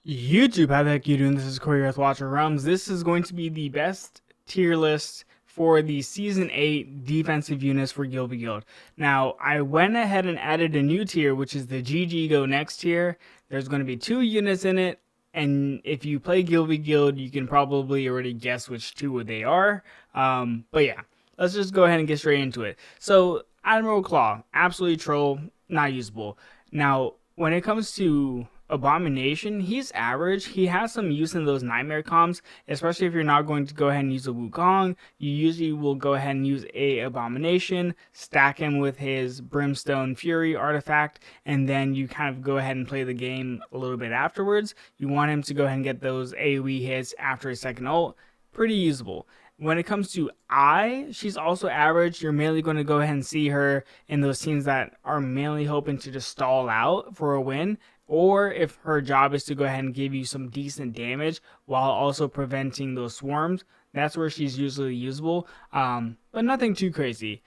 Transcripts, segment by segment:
YouTube, how the heck you doing? This is Corey with Watcher Realms. This is going to be the best tier list for the Season 8 defensive units for Guild v Guild. Now, I went ahead and added a new tier, which is the GG Go Next tier. There's going to be 2 units in it, and if you play Guild v Guild, you can probably already guess which 2 they are. But yeah, let's just go ahead and get straight into it. So, Admiral Claw, absolutely troll, not usable. Now, when it comes to Abomination, he's average. He has some use in those nightmare comms, especially if you're not going to go ahead and use a Wukong. You usually will go ahead and use a Abomination, stack him with his Brimstone Fury artifact, and then you kind of go ahead and play the game a little bit afterwards. You want him to go ahead and get those AoE hits after his second ult. Pretty usable. When it comes to she's also average. You're mainly going to go ahead and see her in those teams that are mainly hoping to just stall out for a win, or if her job is to go ahead and give you some decent damage while also preventing those swarms. That's where she's usually usable, but nothing too crazy.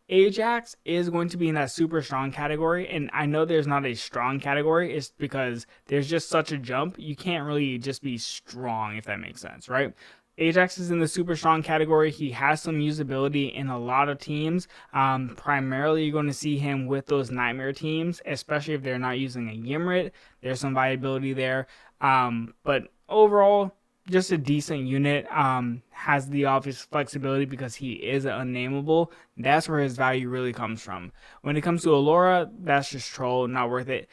Ajax is going to be in that super strong category, and I know there's not a strong category. It's because there's just such a jump. You can't really just be strong, if that makes sense, right? Ajax is in the super strong category. He has some usability in a lot of teams. Primarily, you're going to see him with those nightmare teams, especially if they're not using a Ymrit. There's some viability there. But overall, just a decent unit. Has the obvious flexibility because he is unnameable. That's where his value really comes from. When it comes to Allura, that's just troll, not worth it.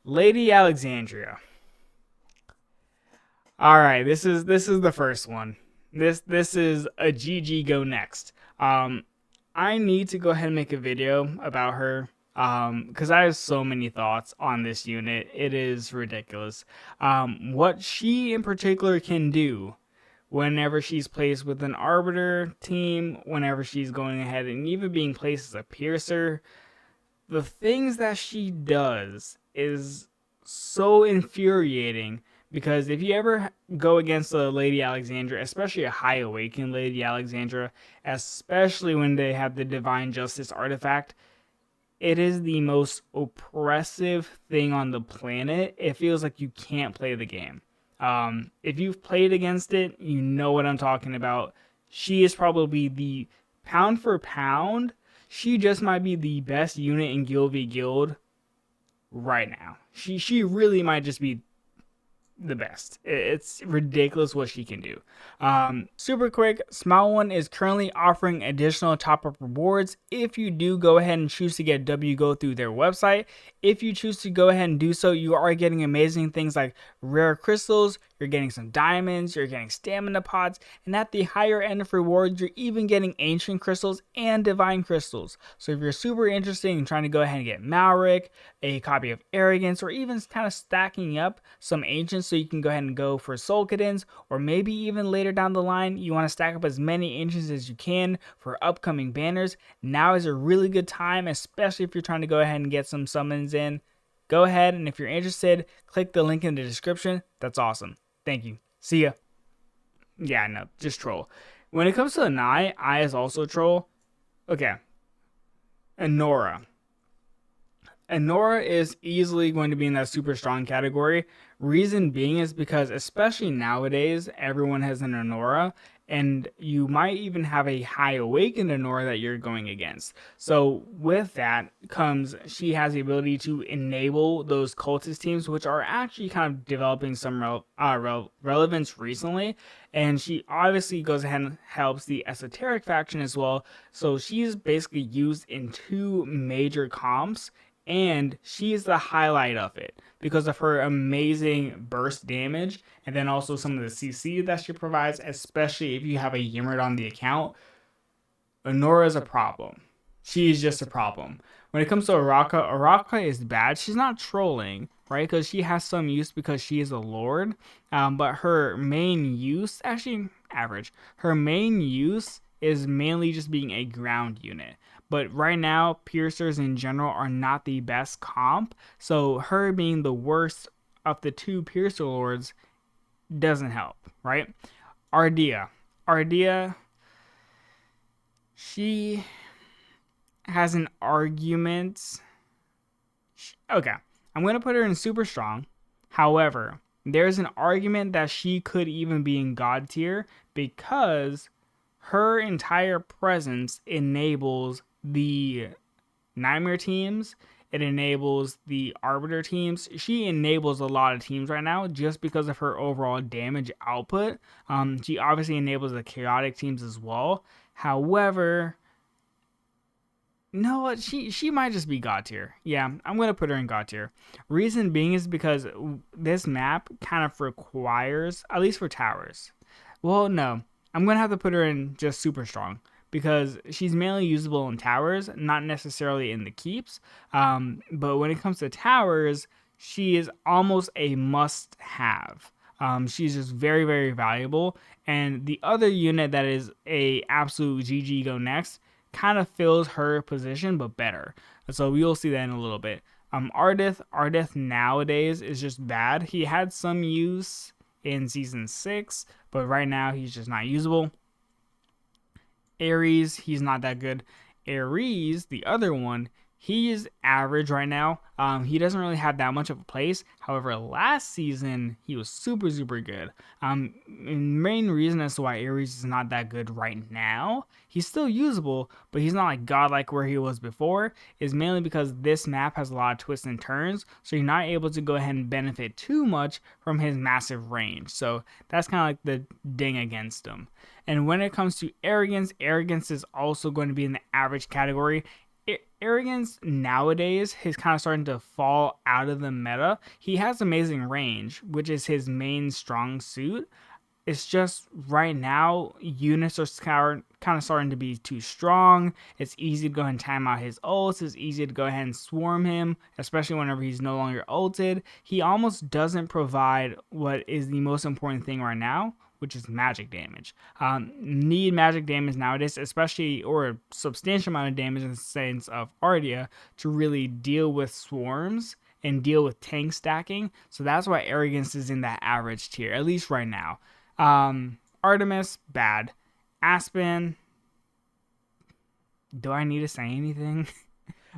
Lady Alexandria. All right, this is the first one. This is a GG Go Next. I need to go ahead and make a video about her because I have so many thoughts on this unit. It is ridiculous. What she in particular can do whenever she's placed with an Arbiter team, whenever she's going ahead and even being placed as a Piercer, the things that she does is so infuriating. Because if you ever go against a Lady Alexandra, especially a high awakened Lady Alexandra, especially when they have the Divine Justice artifact, it is the most oppressive thing on the planet. It feels like you can't play the game. If you've played against it, you know what I'm talking about. She is probably the pound for pound. She just might be the best unit in Guild v Guild right now. She really might just be the best. It's ridiculous what she can do. Super quick, Smile One is currently offering additional top-up rewards if you do go ahead and choose to get WGO through their website. If you choose to go ahead and do so, you are getting amazing things like rare crystals, you're getting some diamonds, you're getting stamina pods, and at the higher end of rewards, you're even getting ancient crystals and divine crystals. So if you're super interested in trying to go ahead and get Malric, a copy of Arrogance, or even kind of stacking up some ancients so you can go ahead and go for Solkadins, or maybe even later down the line, you want to stack up as many ancients as you can for upcoming banners, now is a really good time, especially if you're trying to go ahead and get some summons in. Go ahead, and if you're interested, click the link in the description. That's awesome. Thank you. See ya. Yeah, no, just troll. When it comes to an I is also troll. Okay. Anora. Anora is easily going to be in that super strong category. Reason being is because, especially nowadays, everyone has an Anora, and you might even have a high awakened Anora that you're going against. So with that comes, she has the ability to enable those cultist teams, which are actually kind of developing some relevance recently. And she obviously goes ahead and helps the esoteric faction as well. So she's basically used in 2 major comps, and she is the highlight of it because of her amazing burst damage, and then also some of the CC that she provides, especially if you have a Ymrit on the account. Honora is a problem. She is just a problem. When it comes to Araka is bad. She's not trolling, right? Because she has some use because she is a lord, but her main use, actually average, her main use is mainly just being a ground unit. But right now, Piercers in general are not the best comp, so her being the worst of the 2 Piercer Lords doesn't help, right? Ardea, she has an argument. Okay, I'm going to put her in super strong. However, There's an argument that she could even be in God tier because her entire presence enables the Nightmare teams. It enables the Arbiter teams. She enables a lot of teams right now just because of her overall damage output. She obviously enables the Chaotic teams as well. However, you know what? She might just be God tier. Yeah, I'm gonna put her in God tier. Reason being is because this map kind of requires, at least for towers. Well, no, I'm gonna have to put her in just super strong because she's mainly usable in towers, not necessarily in the keeps. But when it comes to towers, she is almost a must-have. She's just very, very valuable. And the other unit that is a absolute GG go next kind of fills her position, but better. So we'll see that in a little bit. Ardith nowadays is just bad. He had some use in season 6, but right now he's just not usable. Ares, he's not that good. Ares, the other one, he is average right now. He doesn't really have that much of a place. However, last season, he was super, super good. Main reason as to why Ares is not that good right now, he's still usable, but he's not like godlike where he was before, is mainly because this map has a lot of twists and turns, so you're not able to go ahead and benefit too much from his massive range. So that's kind of like the ding against him. And when it comes to arrogance, arrogance is also going to be in the average category. Arrogance nowadays is kind of starting to fall out of the meta. He has amazing range, which is his main strong suit. It's just right now, units are kind of starting to be too strong. It's easy to go ahead and time out his ults. It's easy to go ahead and swarm him, especially whenever he's no longer ulted. He almost doesn't provide what is the most important thing right now, which is magic damage. Need magic damage nowadays, especially, or a substantial amount of damage in the sense of Ardia, to really deal with swarms and deal with tank stacking. So that's why Arrogance is in that average tier, at least right now. Artemis, bad. Aspen, do I need to say anything?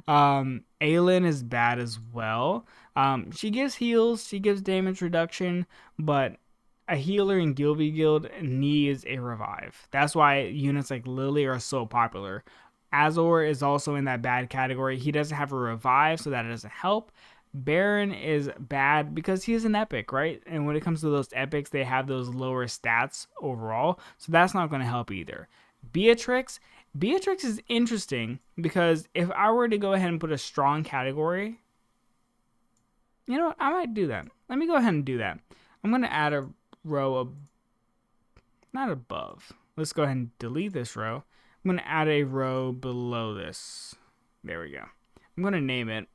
Aelin is bad as well. She gives heals, she gives damage reduction, but a healer in Guild v Guild needs a revive. That's why units like Lily are so popular. Azor is also in that bad category. He doesn't have a revive, so that doesn't help. Baron is bad because he is an epic, right? And when it comes to those epics, they have those lower stats overall, so that's not going to help either. Beatrix is interesting because if I were to go ahead and put a strong category, you know what? I might do that. Let me go ahead and do that. I'm going to add a row not above. Let's go ahead and delete this row. I'm going to add a row below this. There we go. I'm going to name it.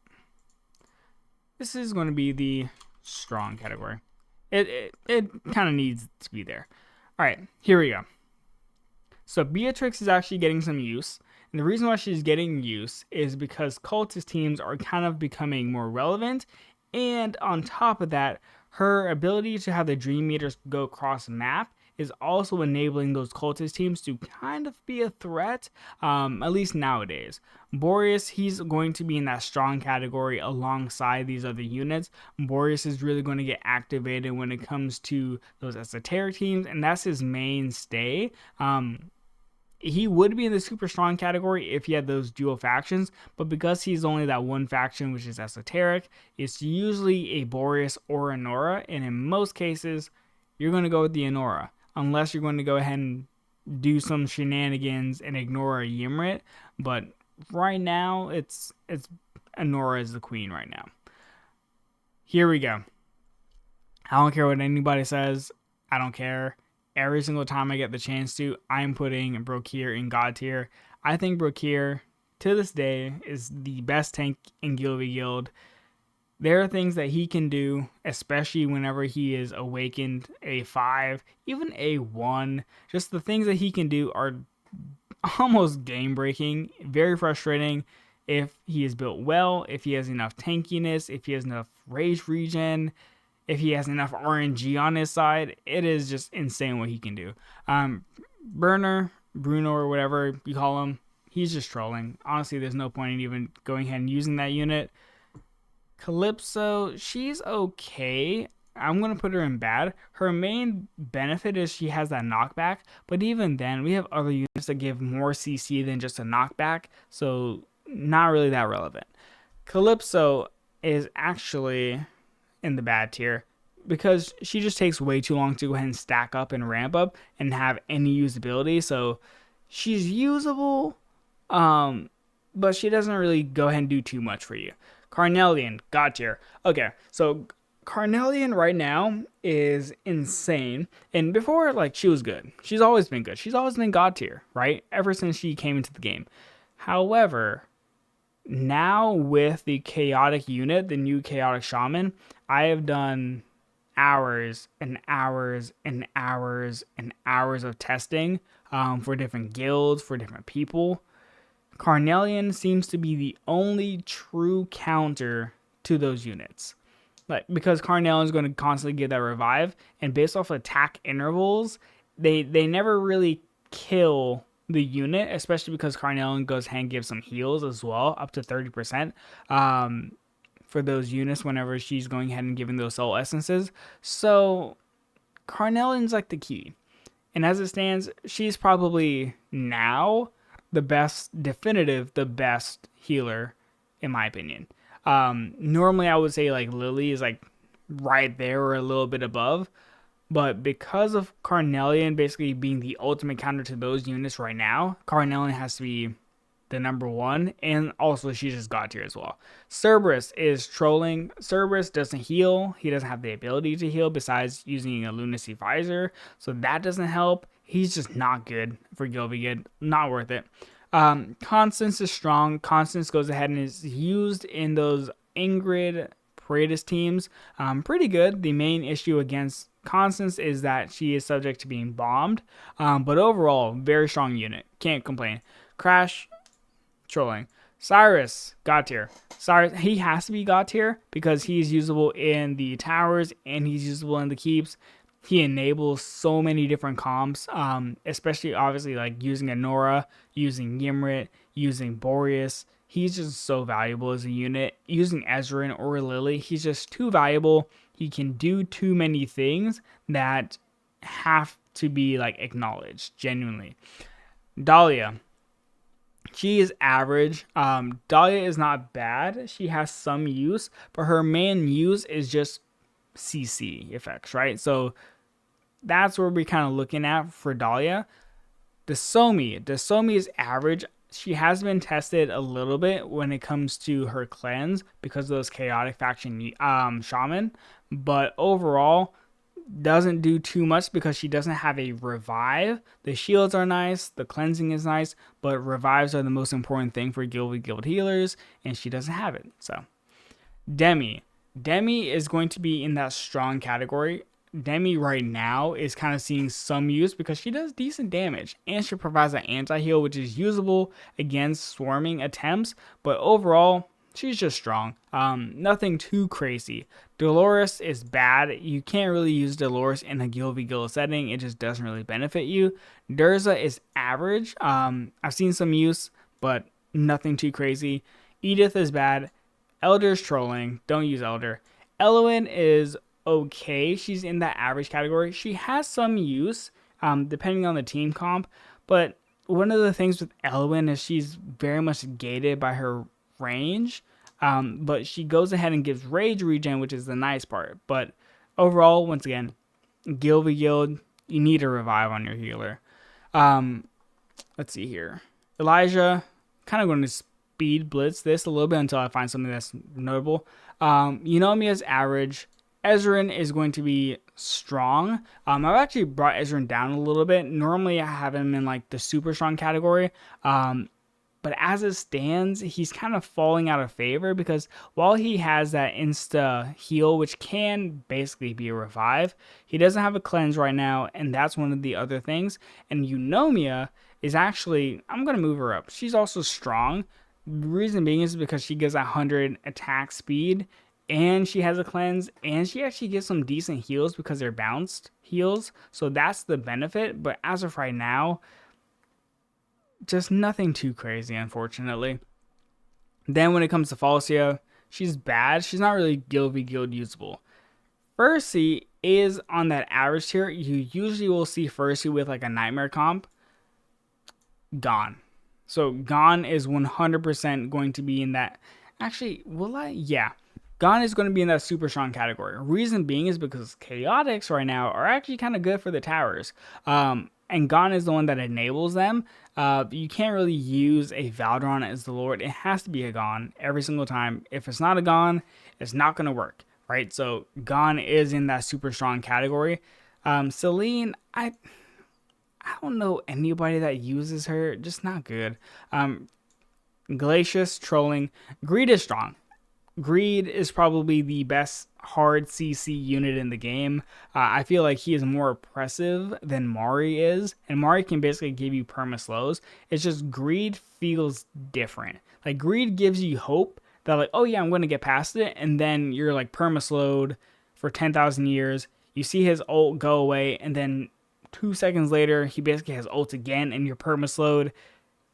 This is going to be the strong category. It kind of needs to be there. All right, here we go. So Beatrix is actually getting some use. And the reason why she's getting use is because cultist teams are kind of becoming more relevant. And on top of that, her ability to have the Dream Meters go across map is also enabling those cultist teams to kind of be a threat, at least nowadays. Boreas, he's going to be in that strong category alongside these other units. Boreas is really going to get activated when it comes to those esoteric teams, and that's his mainstay. He would be in the super strong category if he had those dual factions, but because he's only that one faction, which is esoteric, it's usually a Boreas or a Nora, and in most cases, you're going to go with the Anora, unless you're going to go ahead and do some shenanigans and ignore a Ymrit. But right now, it's Anora is the queen right now. Here we go. I don't care what anybody says. I don't care. Every single time I get the chance to, I'm putting Brokir in God tier. I think Brokir, to this day, is the best tank in Guild v Guild. There are things that he can do, especially whenever he is awakened A5, even A1. Just the things that he can do are almost game-breaking, very frustrating if he is built well, if he has enough tankiness, if he has enough rage regen, if he has enough RNG on his side. It is just insane what he can do. Bruno, or whatever you call him, he's just trolling. Honestly, there's no point in even going ahead and using that unit. Calypso, she's okay. I'm going to put her in bad. Her main benefit is she has that knockback, but even then, we have other units that give more CC than just a knockback, so not really that relevant. Calypso is actually in the bad tier because she just takes way too long to go ahead and stack up and ramp up and have any usability. So she's usable, but she doesn't really go ahead and do too much for you. Carnelian, God tier. Okay, so Carnelian right now is insane. And before, like, she was good. She's always been good. She's always been God tier, right? Ever since she came into the game. However, now with the chaotic unit, the new chaotic shaman, I have done hours and hours and hours and hours of testing for different guilds, for different people. Carnelian seems to be the only true counter to those units. Like, because Carnelian is going to constantly give that revive, and based off attack intervals, they never really kill the unit, especially because Carnelian goes ahead and gives some heals as well, up to 30%. For those units whenever she's going ahead and giving those soul essences. So Carnelian's like the key. And as it stands, she's probably now the best healer in my opinion. Normally I would say like Lily is like right there or a little bit above. But because of Carnelian basically being the ultimate counter to those units right now, Carnelian has to be the number one, and also she's just God tier as well. Cerberus is trolling. Cerberus doesn't heal. He doesn't have the ability to heal besides using a lunacy visor, so that doesn't help. He's just not good for Gilvigid. Not worth it. Constance is strong. Constance goes ahead and is used in those Ingrid Paredes teams. Pretty good. The main issue against Constance is that she is subject to being bombed, but overall, very strong unit. Can't complain. Crash, trolling. Cyrus, God tier. Cyrus, he has to be God tier because he's usable in the towers and he's usable in the keeps. He enables so many different comps, especially obviously like using Anora, using Ymrit, using Boreas. He's just so valuable as a unit. Using Ezrein or Lily, he's just too valuable. He can do too many things that have to be like acknowledged, genuinely. Dahlia. She is average. Dahlia is not bad. She has some use, but her main use is just CC effects, right? So that's where we're kind of looking at for Dahlia. Desomi is average. She has been tested a little bit when it comes to her cleanse because of those chaotic faction shaman, but overall doesn't do too much because she doesn't have a revive. The shields are nice, the cleansing is nice, but revives are the most important thing for guild healers, and she doesn't have it. So Demi is going to be in that strong category. Demi right now is kind of seeing some use because she does decent damage and she provides an anti-heal which is usable against swarming attempts, but overall she's just strong. Nothing too crazy. Dolores is bad. You can't really use Dolores in a guild v guild setting. It just doesn't really benefit you. Durza is average. I've seen some use, but nothing too crazy. Edith is bad. Elder's trolling. Don't use Elder. Elowen is okay. She's in that average category. She has some use, depending on the team comp, but one of the things with Elowen is she's very much gated by her range, but she goes ahead and gives rage regen, which is the nice part. But overall, once again, guild v guild, you need a revive on your healer. Let's see here. Elijah, kind of going to speed blitz this a little bit until I find something that's notable. Eunomia is average. Ezrein is going to be strong. I've actually brought Ezrein down a little bit. Normally I have him in like the super strong category. But as it stands, he's kind of falling out of favor because while he has that insta heal, which can basically be a revive, he doesn't have a cleanse right now, and that's one of the other things. And Eunomia is actually, I'm going to move her up. She's also strong. The reason being is because she gives 100 attack speed, and she has a cleanse, and she actually gets some decent heals because they're bounced heals. So that's the benefit. But as of right now, just nothing too crazy, unfortunately. Then when it comes to Falcia, she's bad. She's not really guild v guild usable. Percy is on that average tier. You usually will see Percy with like a nightmare comp. Gone. So Gone is 100% going to be in that. Actually, will I? Yeah. Gone is going to be in that super strong category. Reason being is because Chaotix right now are actually kind of good for the towers. And Gone is the one that enables them. You can't really use a Valdron as the Lord. It has to be a Gone every single time. If it's not a Gone, it's not going to work, right? So Gone is in that super strong category. Celine, I don't know anybody that uses her. Just not good. Glacius trolling. Greed is strong. Greed is probably the best hard CC unit in the game. I feel like he is more oppressive than Mari is, and Mari can basically give you perma slows. It's just Greed feels different. Like Greed gives you hope that like, oh yeah, I'm going to get past it, and then you're like perma slowed for 10,000 years. You see his ult go away, and then 2 seconds later, he basically has ult again, and you're perma slowed,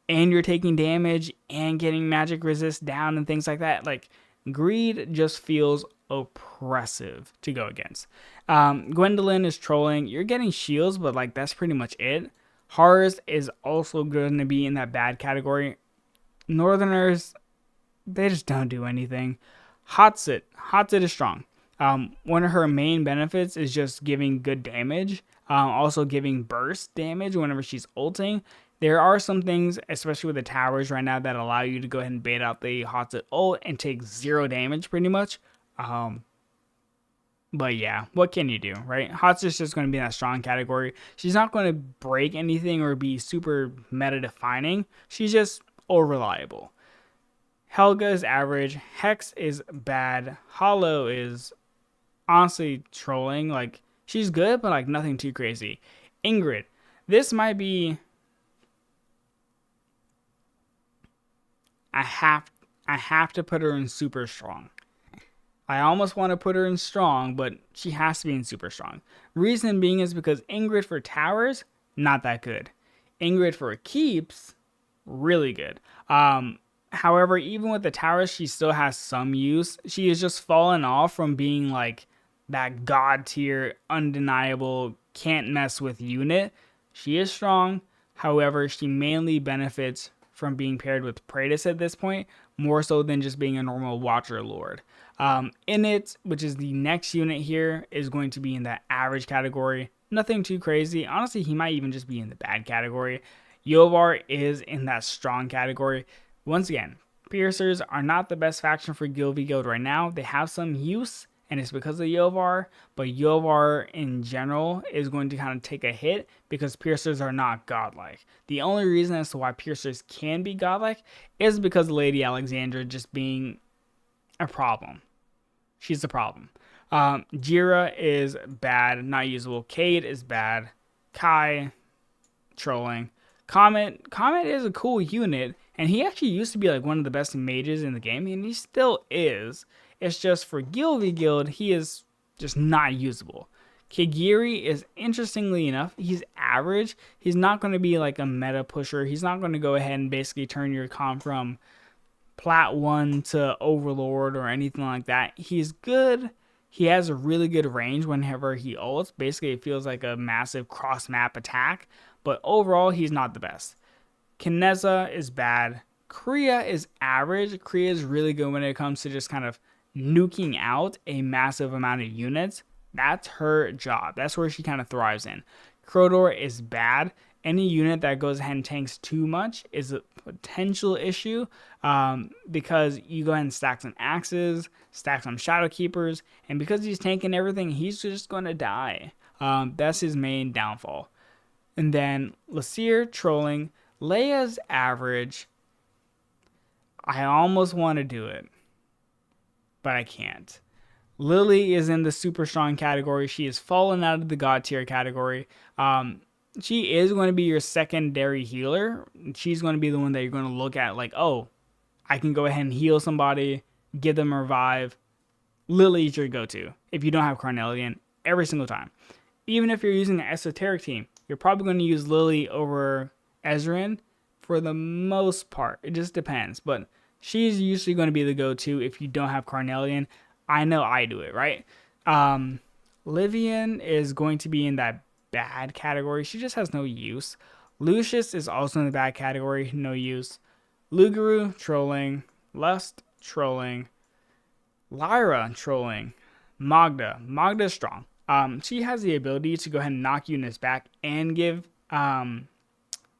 and you're taking damage and getting magic resist down and things like that. Like Greed just feels oppressive to go against. Gwendolyn is trolling. You're getting shields, but like that's pretty much it. Hars is also going to be in that bad category. Northerners, they just don't do anything. Hotsit is strong. One of her main benefits is just giving good damage. Also giving burst damage whenever she's ulting. There are some things, especially with the towers right now, that allow you to go ahead and bait out the Hotsit ult and take 0 damage pretty much. But yeah, what can you do, right? Hotsit's just going to be in that strong category. She's not going to break anything or be super meta-defining. She's just all-reliable. Helga is average. Hex is bad. Hollow is honestly trolling. Like, she's good, but like nothing too crazy. Ingrid. This might be... I have to put her in super strong. I almost want to put her in strong, but she has to be in super strong. Reason being is because Ingrid for towers, not that good. Ingrid for keeps, really good. However, even with the towers, she still has some use. She has just fallen off from being like that god tier, undeniable, can't mess with unit. She is strong. However, she mainly benefits from being paired with Praetus at this point, more so than just being a normal Watcher Lord. Init, which is the next unit here, is going to be in that average category. Nothing too crazy. Honestly, he might even just be in the bad category. Yovar is in that strong category. Once again, Piercers are not the best faction for Guild v Guild right now. They have some use, and it's because of Yovar, but Yovar in general is going to kind of take a hit because Piercers are not godlike. The only reason as to why Piercers can be godlike is because of Lady Alexandra just being a problem. She's the problem. Jira is bad, not usable. Cade is bad. Kai, trolling. Comet is a cool unit, and he actually used to be like one of the best mages in the game, and he still is. It's just for Guild v Guild, he is just not usable. Kigiri is, interestingly enough, he's average. He's not going to be like a meta pusher. He's not going to go ahead and basically turn your comp from Plat 1 to Overlord or anything like that. He's good. He has a really good range whenever he ults. Basically, it feels like a massive cross-map attack. But overall, he's not the best. Kineza is bad. Kriya is average. Kriya is really good when it comes to just kind of nuking out a massive amount of units. That's her job. That's where she kind of thrives in. Crodor is bad. Any unit that goes ahead and tanks too much is a potential issue because you go ahead and stack some axes, stack some shadow keepers, and because he's tanking everything, he's just going to die. That's his main downfall. And then Lasir trolling. Leia's average. I almost want to do it, but I can't. Lily is in the super strong category. She has fallen out of the god tier category. She is going to be your secondary healer. She's going to be the one that you're going to look at like, oh, I can go ahead and heal somebody, give them a revive. Lily is your go-to if you don't have Carnelian every single time. Even if you're using an esoteric team, you're probably going to use Lily over Ezreal for the most part. It just depends, but she's usually going to be the go-to if you don't have Carnelian. I know I do it, right? Livian is going to be in that bad category. She just has no use. Lucius is also in the bad category, no use. Luguru, trolling. Lust, trolling. Lyra, trolling. Magda is strong. She has the ability to go ahead and knock units back and give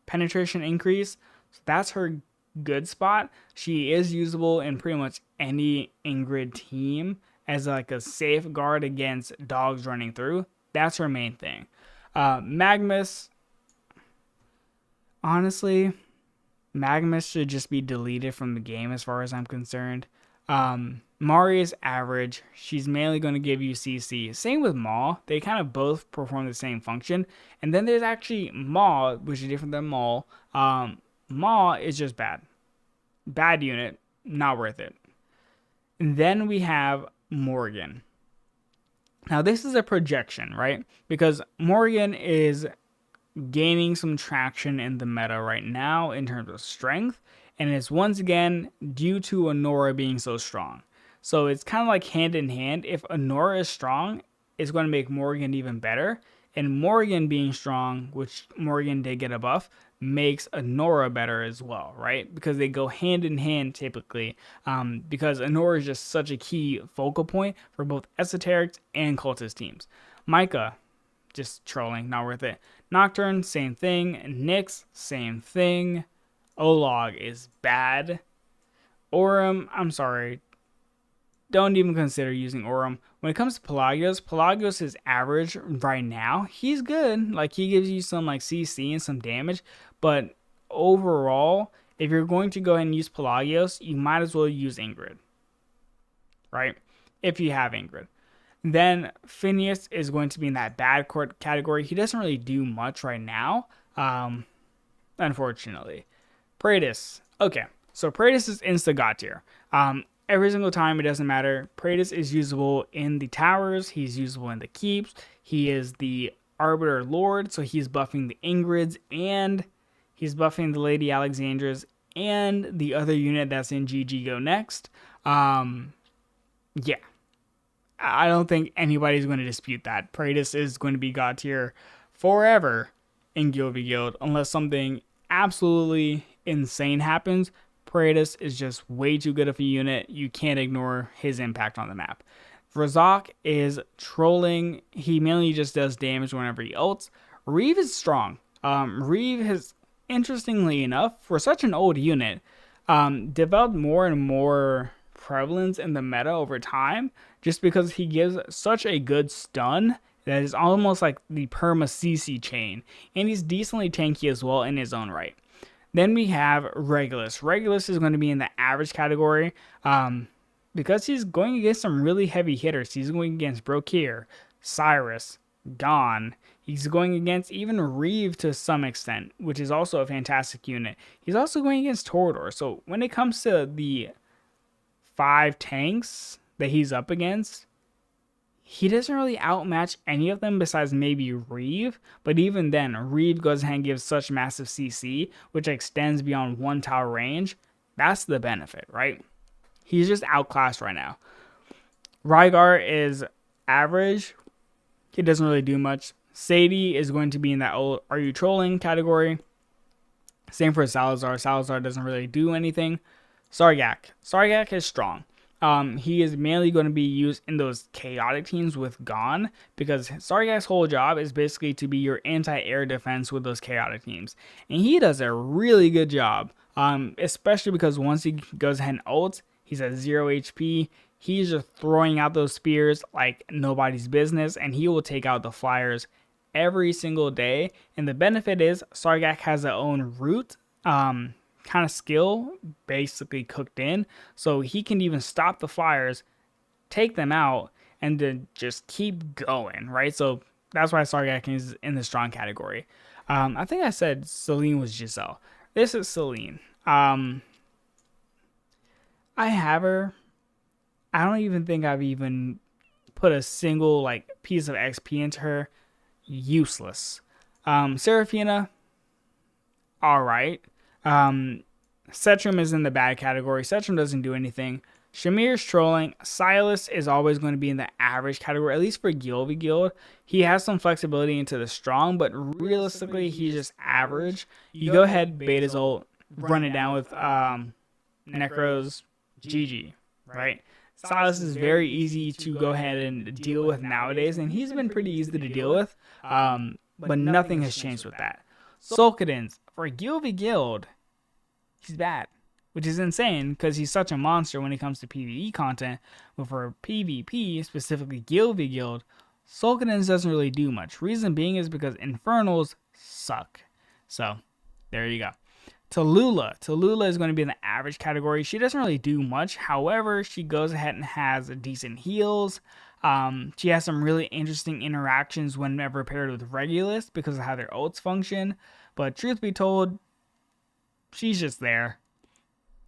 penetration increase. So that's her good spot. She is usable in pretty much any Ingrid team as like a safeguard against dogs running through. That's her main thing. Magmus, honestly, Magmus should just be deleted from the game as far as I'm concerned. Mari is average. She's mainly going to give you CC. Same with Maw. They kind of both perform the same function. And then there's actually Maw, which is different than Maul. Maw is just bad. Bad unit. Not worth it. And then we have Morgan. Now this is a projection, right? Because Morgan is gaining some traction in the meta right now in terms of strength. And it's once again due to Honora being so strong. So it's kind of like hand in hand. If Honora is strong, it's going to make Morgan even better. And Morgan being strong, which Morgan did get a buff, makes Honora better as well, right? Because they go hand in hand typically. Because Honora is just such a key focal point for both esoterics and cultist teams. Micah, just trolling, not worth it. Nocturne, same thing. Nyx, same thing. Olog is bad. Aurum, I'm sorry. Don't even consider using Aurum. When it comes to Pelagios is average right now. He's good. Like, he gives you some like CC and some damage. But overall, if you're going to go ahead and use Pelagios, you might as well use Ingrid. Right? If you have Ingrid. Then Phineas is going to be in that bad court category. He doesn't really do much right now. Unfortunately. Praetus. Okay. So Praetus is insta god tier. Every single time, it doesn't matter. Praetus is usable in the towers. He's usable in the keeps. He is the Arbiter Lord, so he's buffing the Ingrids, and he's buffing the Lady Alexandras, and the other unit that's in GG Go Next. Yeah. I don't think anybody's going to dispute that. Praetus is going to be god tier forever in Guild v Guild, unless something absolutely insane happens. Praetus is just way too good of a unit. You can't ignore his impact on the map. Razak is trolling. He mainly just does damage whenever he ults. Reeve is strong. Reeve has, interestingly enough, for such an old unit, developed more and more prevalence in the meta over time, just because he gives such a good stun that is almost like the perma CC chain. And he's decently tanky as well in his own right. Then we have Regulus. Regulus is going to be in the average category because he's going against some really heavy hitters. He's going against Brokir, Cyrus, Gon. He's going against even Reeve to some extent, which is also a fantastic unit. He's also going against Torador. So when it comes to the 5 tanks that he's up against, he doesn't really outmatch any of them besides maybe Reeve, but even then, Reeve goes ahead and gives such massive CC, which extends beyond 1 tower range. That's the benefit, right? He's just outclassed right now. Rygar is average. He doesn't really do much. Sadie is going to be in that old "are you trolling" category. Same for Salazar. Salazar doesn't really do anything. Sargak is strong. He is mainly going to be used in those chaotic teams with Gon, because Sargak's whole job is basically to be your anti-air defense with those chaotic teams. And he does a really good job, especially because once he goes ahead and ults, he's at 0 HP. He's just throwing out those spears like nobody's business, and he will take out the flyers every single day. And the benefit is Sargak has their own root, kind of skill basically cooked in, so he can even stop the flyers, take them out, and then just keep going, right? So that's why Sargak is in the strong category. I think I said Celine was Giselle. This is Celine. I have her. I don't even think I've even put a single like piece of XP into her. Useless. Seraphina, all right. Cetrum is in the bad category. Cetrum doesn't do anything. Shamir's trolling. Silas is always going to be in the average category, at least for Guild v Guild. He has some flexibility into the strong, but realistically, he's just average. You go ahead, bait his ult, run it down with Necro's GG, right? Silas is very easy to go ahead and deal with nowadays, and he's been pretty easy to deal with, but nothing has changed with that. Sulkadins, for Guild v Guild, he's bad, which is insane because he's such a monster when it comes to PvE content, but for PvP, specifically Guild v Guild, Sulkadins doesn't really do much. Reason being is because Infernals suck. So, there you go. Tallulah is going to be in the average category. She doesn't really do much. However, she goes ahead and has decent heals. She has some really interesting interactions whenever paired with Regulus because of how their ults function. But truth be told, she's just there.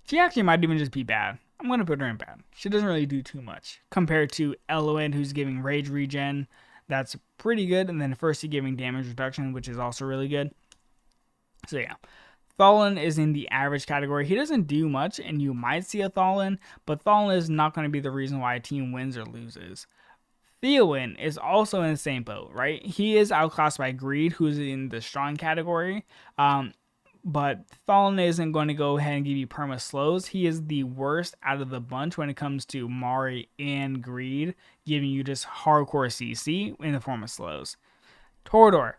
She actually might even just be bad. I'm going to put her in bad. She doesn't really do too much compared to Eloin, who's giving rage regen. That's pretty good. And then Firsty giving damage reduction, which is also really good. So yeah. Thalin is in the average category. He doesn't do much, and you might see a Thalin, but Thalin is not going to be the reason why a team wins or loses. Theowen is also in the same boat, right? He is outclassed by Greed, who's in the strong category, but Thalin isn't going to go ahead and give you perma slows. He is the worst out of the bunch when it comes to Mari and Greed, giving you just hardcore CC in the form of slows. Torador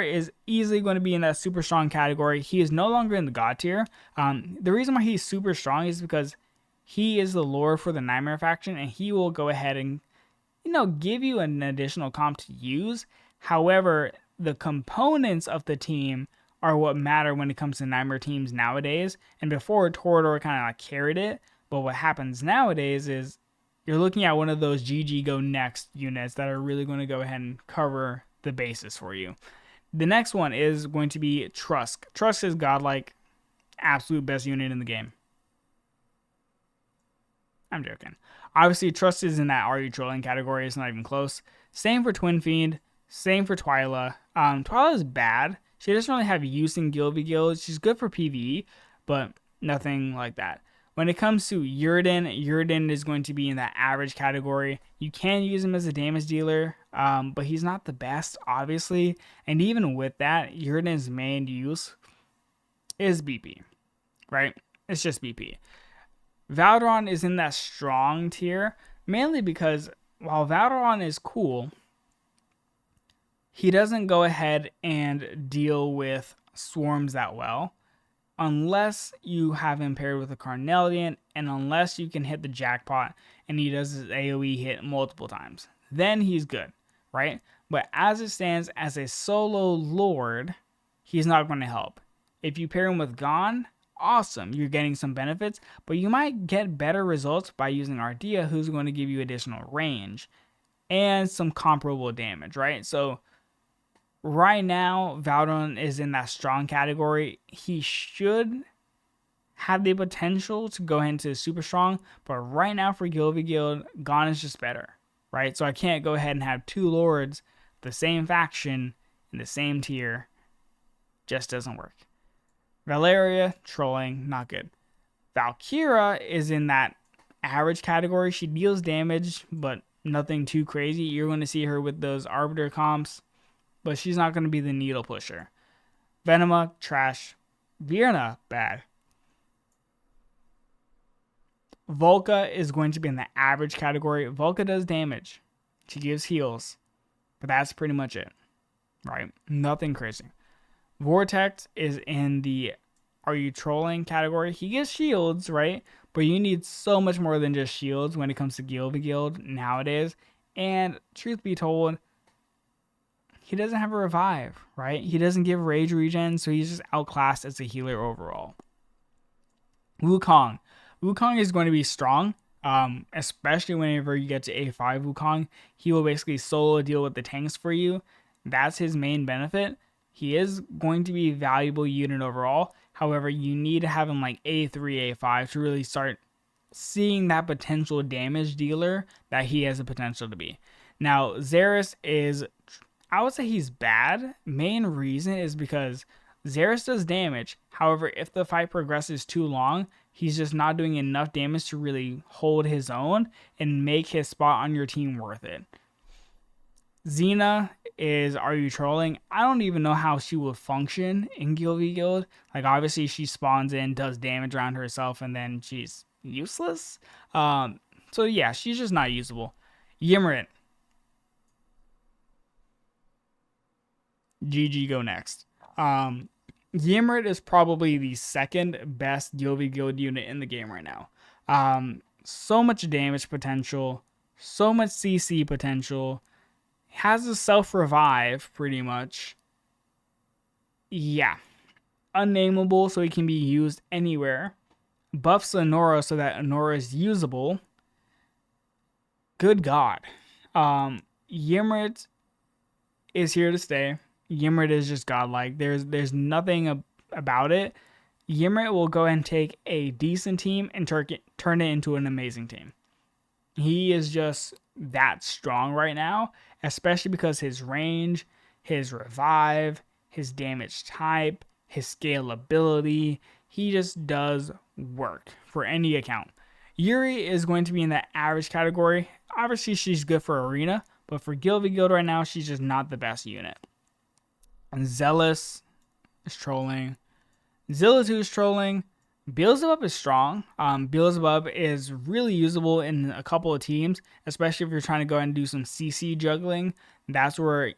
is easily going to be in that super strong category. He is no longer in the god tier. The reason why he's super strong is because he is the lord for the Nightmare faction, and he will go ahead and, give you an additional comp to use. However, the components of the team are what matter when it comes to Nightmare teams nowadays. And before, Torador kind of carried it. But what happens nowadays is you're looking at one of those GG Go Next units that are really going to go ahead and cover the basis for you. The next one is going to be Trusk. Trusk is godlike, absolute best unit in the game. I'm joking. Obviously, Trusk is in that are you trolling category. It's not even close. Same for Twin Fiend. Same for Twyla. Twyla is bad. She doesn't really have use in Guild v Guild. She's good for PvE, but nothing like that. When it comes to Yrden is going to be in that average category. You can use him as a damage dealer, but he's not the best, obviously. And even with that, Yrden's main use is BP, right? It's just BP. Valderon is in that strong tier, mainly because while Valderon is cool, he doesn't go ahead and deal with swarms that well. Unless you have him paired with a Carnelian, and unless you can hit the jackpot and he does his AoE hit multiple times, then he's good, right? But as it stands as a solo lord, he's not going to help. If you pair him with Gon, awesome, you're getting some benefits, but you might get better results by using Ardea, who's going to give you additional range and some comparable damage, right? So right now, Valderon is in that strong category. He should have the potential to go into super strong, but right now for Guild v Guild, Gon is just better, right? So I can't go ahead and have two lords, the same faction, in the same tier. Just doesn't work. Valeria, trolling, not good. Valkyra is in that average category. She deals damage, but nothing too crazy. You're going to see her with those Arbiter comps, but she's not going to be the needle pusher. Venema, trash. Virna, bad. Volca is going to be in the average category. Volca does damage. She gives heals. But that's pretty much it. Right? Nothing crazy. Vortex is in the are you trolling category. He gives shields, right? But you need so much more than just shields when it comes to Guild v Guild nowadays. And truth be told, he doesn't have a revive, right? He doesn't give rage regen, so he's just outclassed as a healer overall. Wukong. Wukong is going to be strong, especially whenever you get to A5 Wukong. He will basically solo deal with the tanks for you. That's his main benefit. He is going to be a valuable unit overall. However, you need to have him like A3, A5 to really start seeing that potential damage dealer that he has the potential to be. Now, Xeris is, I would say he's bad. Main reason is because Xeris does damage. However, if the fight progresses too long, He's just not doing enough damage to really hold his own and make his spot on your team worth it. Xena is, are you trolling? I don't even know how she would function in Guild v Guild. Like, obviously, she spawns in, does damage around herself, and then she's useless. So yeah, she's just not usable. Ymrit. GG, go next. Ymrit is probably the second best Guild v Guild unit in the game right now. So much damage potential, so much CC potential, has a self-revive pretty much. Yeah. Unnameable, so he can be used anywhere. Buffs Honora so that Honora is usable. Good God. Ymrit is here to stay. Ymrit is just godlike. There's nothing about it. Ymrit will go ahead and take a decent team and turn it into an amazing team. He is just that strong right now, especially because his range, his revive, his damage type, his scalability, he just does work for any account. Yuri is going to be in that average category. Obviously, she's good for Arena, but for Guild v Guild right now, she's just not the best unit. And Zealous is trolling. Zilla2 is trolling. Beelzebub is strong. Beelzebub is really usable in a couple of teams, especially if you're trying to go and do some CC juggling. That's where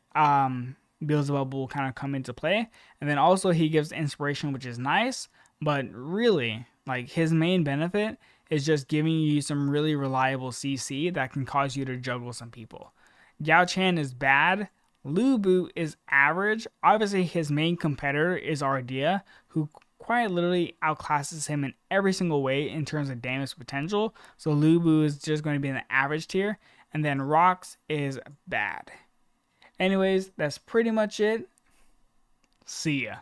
Beelzebub will kind of come into play. And then also he gives inspiration, which is nice, but really, like, his main benefit is just giving you some really reliable CC that can cause you to juggle some people. Yao Chan is bad. Lu Bu is average. Obviously, his main competitor is Ardea, who quite literally outclasses him in every single way in terms of damage potential. So Lu Bu is just going to be in the average tier. And then Rox is bad. Anyways, that's pretty much it. See ya.